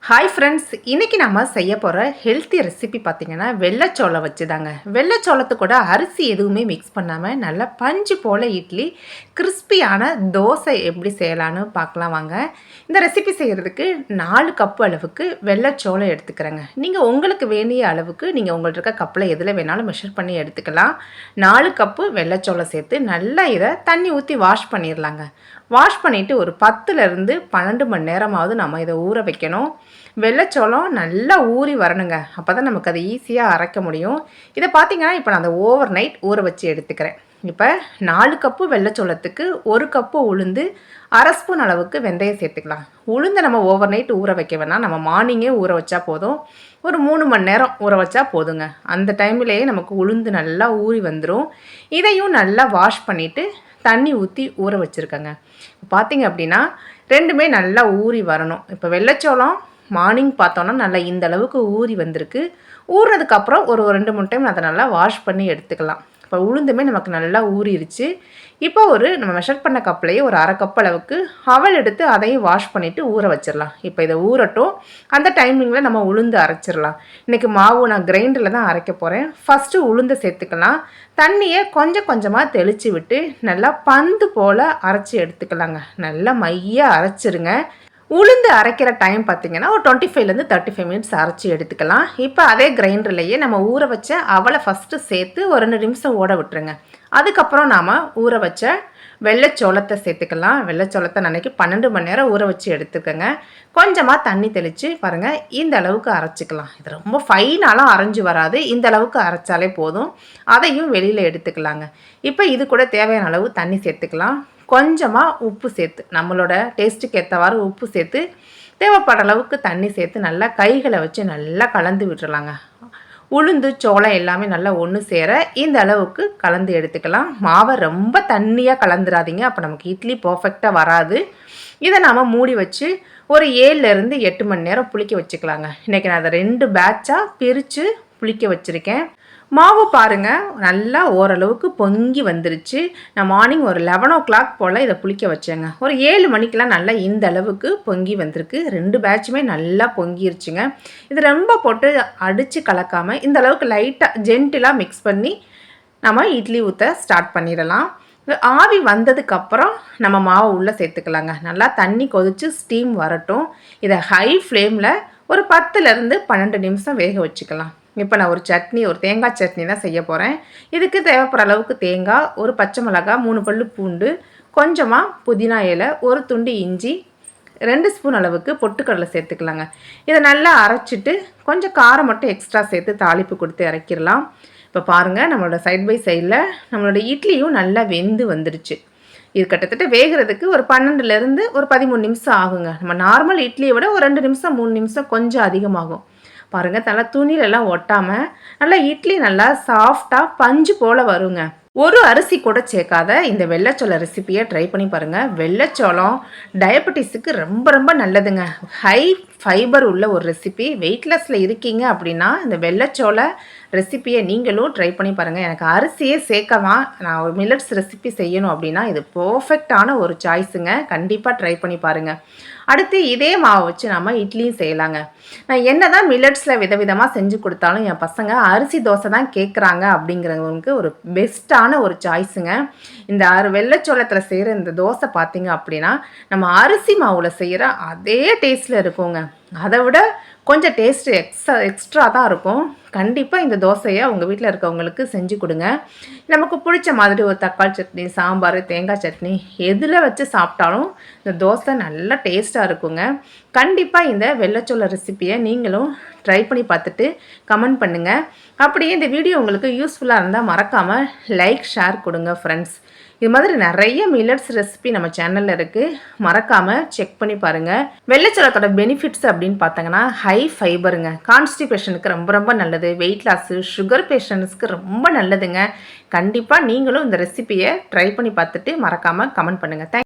Hi friends, இன்றைக்கி நம்ம செய்ய போகிற ஹெல்த்தி ரெசிபி பார்த்திங்கன்னா வெள்ளைச்சோளம் வச்சு தாங்க. வெள்ளைச்சோளத்து கூட அரிசி எதுவுமே மிக்ஸ் பண்ணாமல் நல்லா பஞ்சு போல் இட்லி கிறிஸ்பியான தோசை எப்படி செய்யலான்னு பார்க்கலாம் வாங்க. இந்த ரெசிபி செய்கிறதுக்கு 4 கப்பு அளவுக்கு வெள்ளைச்சோளம் எடுத்துக்கிறேங்க. நீங்கள் உங்களுக்கு வேண்டிய அளவுக்கு நீங்கள் உங்கள்கிட்ட இருக்க கப்பில் எதில் வேணாலும் மெஷர் பண்ணி எடுத்துக்கலாம். 4 கப்பு வெள்ளைச்சோளம் சேர்த்து நல்லா இதை தண்ணி ஊற்றி வாஷ் பண்ணிடலாங்க. வாஷ் பண்ணிவிட்டு ஒரு 10லேருந்து 12 மணி நேரமாவது நம்ம இதை ஊற வைக்கணும். வெள்ளைச்சோளம் நல்லா ஊறி வரணுங்க. அப்போ தான் நமக்கு அதை ஈஸியாக அரைக்க முடியும். இதை பார்த்திங்கன்னா இப்போ நான் அதை ஓவர் நைட் ஊற வச்சு எடுத்துக்கிறேன். இப்போ 4 கப்பு வெள்ளைச்சோளத்துக்கு 1 கப்பு உளுந்து, 1/2 ஸ்பூன் அளவுக்கு வெந்தயம் சேர்த்துக்கலாம். உளுந்தை நம்ம ஓவர் நைட் ஊற வைக்க வேணாம், நம்ம மார்னிங்கே ஊற வச்சா போதும். ஒரு 3 மணி நேரம் ஊற வச்சா போதுங்க. அந்த டைம்லேயே நமக்கு உளுந்து நல்லா ஊறி வந்துடும். இதையும் நல்லா வாஷ் பண்ணிவிட்டு தண்ணி ஊற்றி ஊற வச்சுருக்கேங்க. பார்த்திங்க அப்படின்னா ரெண்டுமே நல்லா ஊறி வரணும். இப்போ வெள்ளைச்சோளம் மார்னிங் பார்த்தோன்னா நல்லா இந்த அளவுக்கு ஊறி வந்திருக்கு. ஊறினதுக்கப்புறம் ஒரு 2-3 டைம் அதை நல்லா வாஷ் பண்ணி எடுத்துக்கலாம். இப்போ உளுந்துமே நமக்கு நல்லா ஊறிடுச்சு. இப்போ நம்ம மெஷர் பண்ண கப்லேயே ஒரு 1/2 கப் அளவுக்கு அவல் எடுத்து அதையும் வாஷ் பண்ணிவிட்டு ஊற வச்சிடலாம். இப்போ இதை ஊறட்டும். அந்த டைமிங்கில் நம்ம உளுந்து அரைச்சிடலாம். இன்றைக்கி மாவு நான் கிரைண்டரில் தான் அரைக்க போகிறேன். ஃபஸ்ட்டு உளுந்தை சேர்த்துக்கலாம். தண்ணியை கொஞ்சம் கொஞ்சமாக தெளித்து விட்டு நல்லா பந்து போல் அரைச்சி எடுத்துக்கலாங்க. நல்லா மையாக அரைச்சிருங்க. உளுந்து அரைக்கிற டைம் பார்த்திங்கன்னா ஒரு 25லேருந்து 35 மினிட்ஸ் அரைச்சி எடுத்துக்கலாம். இப்போ அதே கிரைண்டர்லேயே நம்ம ஊற வச்ச அவலை ஃபஸ்ட்டு சேர்த்து ஒரு 2 நிமிஷம் ஓட விட்டுருங்க. அதுக்கப்புறம் நாம் ஊற வச்ச வெள்ளைச்சோளத்தை சேர்த்துக்கலாம். வெள்ளைச்சோளத்தை அன்றைக்கி 12 மணி நேரம் ஊற வச்சு எடுத்துக்கோங்க. கொஞ்சமாக தண்ணி தெளித்து பாருங்கள், இந்த அளவுக்கு அரைச்சிக்கலாம். இது ரொம்ப ஃபைனாலாம் அரைஞ்சி வராது, இந்த அளவுக்கு அரைச்சாலே போதும். அதையும் வெளியில் எடுத்துக்கலாங்க. இப்போ இது கூட தேவையான அளவு தண்ணி சேர்த்துக்கலாம். கொஞ்சமாக உப்பு சேர்த்து நம்மளோட டேஸ்ட்டுக்கு ஏற்றவாறு உப்பு சேர்த்து தேவைப்படுற அளவுக்கு தண்ணி சேர்த்து நல்லா கைகளை வச்சு நல்லா கலந்து விட்டுறலாங்க. உளுந்து சோளம் எல்லாமே நல்லா ஒன்று சேர இந்த அளவுக்கு கலந்து எடுத்துக்கலாம். மாவை ரொம்ப தண்ணியாக கலந்துடாதீங்க, அப்போ நமக்கு இட்லி பர்ஃபெக்டாக வராது. இதை நாம் மூடி வச்சு ஒரு 7லேருந்து 8 மணி நேரம் புளிக்க வச்சுக்கலாங்க. இன்றைக்கி நான் அதை 2 பேட்சாக பிரித்து புளிக்க வச்சுருக்கேன். மாவு பாருங்கள் நல்லா ஓரளவுக்கு பொங்கி வந்துருச்சு. நான் மார்னிங் ஒரு 11 o'clock போல் இதை புளிக்க வச்சேங்க. ஒரு 7 மணிக்கெலாம் நல்லா இந்த அளவுக்கு பொங்கி வந்திருக்கு. 2 பேட்சுமே நல்லா பொங்கிருச்சுங்க. இது ரொம்ப போட்டு அடித்து கலக்காமல் இந்த அளவுக்கு லைட்டாக ஜென்டிலாக மிக்ஸ் பண்ணி நம்ம இட்லி ஊற்ற ஸ்டார்ட் பண்ணிடலாம். ஆவி வந்ததுக்கப்புறம் நம்ம மாவை உள்ளே சேர்த்துக்கலாங்க. நல்லா தண்ணி கொதித்து ஸ்டீம் வரட்டும். இதை ஹை ஃப்ளேமில் ஒரு 10லேருந்து 12 நிமிஷம் வேக வச்சுக்கலாம். இப்போ நான் ஒரு தேங்காய் சட்னி தான் செய்ய போகிறேன். இதுக்கு தேவைப்படுற அளவுக்கு தேங்காய், ஒரு பச்சை மிளகாய், 3 பல்லு பூண்டு, கொஞ்சமாக புதினா இலை, ஒரு துண்டு இஞ்சி, 2 ஸ்பூன் அளவுக்கு பொட்டுக்கடலை சேர்த்துக்கலாங்க. இதை நல்லா அரைச்சிட்டு கொஞ்சம் காரம் மட்டும் எக்ஸ்ட்ரா சேர்த்து தாளிப்பு கொடுத்து இறக்கிடலாம். இப்போ பாருங்கள், நம்மளோட சைட் பை சைடில் நம்மளோட இட்லியும் நல்லா வெந்து வந்துடுச்சு. இது கிட்டத்தட்ட வேகிறதுக்கு ஒரு 12லேருந்து ஒரு 13 நிமிஷம் ஆகுங்க. நம்ம நார்மல் இட்லியை விட ஒரு 2 நிமிஷம் 3 நிமிஷம் கொஞ்சம் அதிகமாகும். பாருங்கள், நல்லா துணிலெல்லாம் ஒட்டாமல் நல்லா இட்லி நல்லா சாஃப்டாக பஞ்சு போல் வருங்க. ஒரு அரிசி கூட சேர்க்காத இந்த வெள்ளைச்சோளம் ரெசிப்பியை ட்ரை பண்ணி பாருங்கள். வெள்ளைச்சோளம் டயபெட்டிஸுக்கு ரொம்ப ரொம்ப நல்லதுங்க. ஹை ஃபைபர் உள்ள ஒரு ரெசிபி. வெயிட்லெஸ்ஸில் இருக்கீங்க அப்படின்னா இந்த வெள்ளைச்சோள ரெசிப்பியை நீங்களும் ட்ரை பண்ணி பாருங்கள். எனக்கு அரிசியே சேர்க்கவா நான் ஒரு மில்லட்ஸ் ரெசிபி செய்யணும் அப்படின்னா இது பர்ஃபெக்டான ஒரு சாய்ஸுங்க. கண்டிப்பாக ட்ரை பண்ணி பாருங்கள். அடுத்து இதே மாவை வச்சு நம்ம இட்லியும் செய்யலாங்க. நான் என்ன தான் மில்லட்ஸில் விதவிதமாக செஞ்சு கொடுத்தாலும் என் பசங்க அரிசி தோசை தான் கேட்குறாங்க அப்படிங்கிறவங்களுக்கு ஒரு பெஸ்ட்டான ஒரு சாய்ஸுங்க. இந்த வெள்ளைச்சோளத்தில் செய்கிற இந்த தோசை பார்த்திங்க அப்படின்னா நம்ம அரிசி மாவில் செய்கிற அதே டேஸ்ட்டில் இருக்குங்க. அதை விட கொஞ்சம் டேஸ்ட்டு எக்ஸ்ட்ரா தான் இருக்கும். கண்டிப்பாக இந்த தோசையை உங்கள் வீட்டில் இருக்கவங்களுக்கு செஞ்சு கொடுங்க. நமக்கு பிடிச்ச மாதிரி ஒரு தக்காளி சட்னி, சாம்பார், தேங்காய் சட்னி எதில் வச்சு சாப்பிட்டாலும் இந்த தோசை நல்லா டேஸ்ட்டாக இருக்குங்க. கண்டிப்பாக இந்த வெள்ளைச்சோள ரெசிப்பியை நீங்களும் ட்ரை பண்ணி பார்த்துட்டு கமெண்ட் பண்ணுங்கள். அப்படியே இந்த வீடியோ உங்களுக்கு யூஸ்ஃபுல்லாக இருந்தால் மறக்காமல் லைக், ஷேர் கொடுங்க ஃப்ரெண்ட்ஸ். இது மாதிரி நிறைய மில்லட்ஸ் ரெசிபி நம்ம சேனலில் இருக்குது, மறக்காமல் செக் பண்ணி பாருங்கள். வெள்ளைச்சோளத்தோட பெனிஃபிட்ஸ் அப்படின்னு பார்த்தாங்கன்னா ஹை ஃபைபருங்க. கான்ஸ்டிபேஷனுக்கு ரொம்ப ரொம்ப நல்லது. வெயிட் லாஸு, சுகர் பேஷண்ட்ஸ்க்கு ரொம்ப நல்லதுங்க. கண்டிப்பாக நீங்களும் இந்த ரெசிபியை ட்ரை பண்ணி பார்த்துட்டு மறக்காமல் கமெண்ட் பண்ணுங்கள்.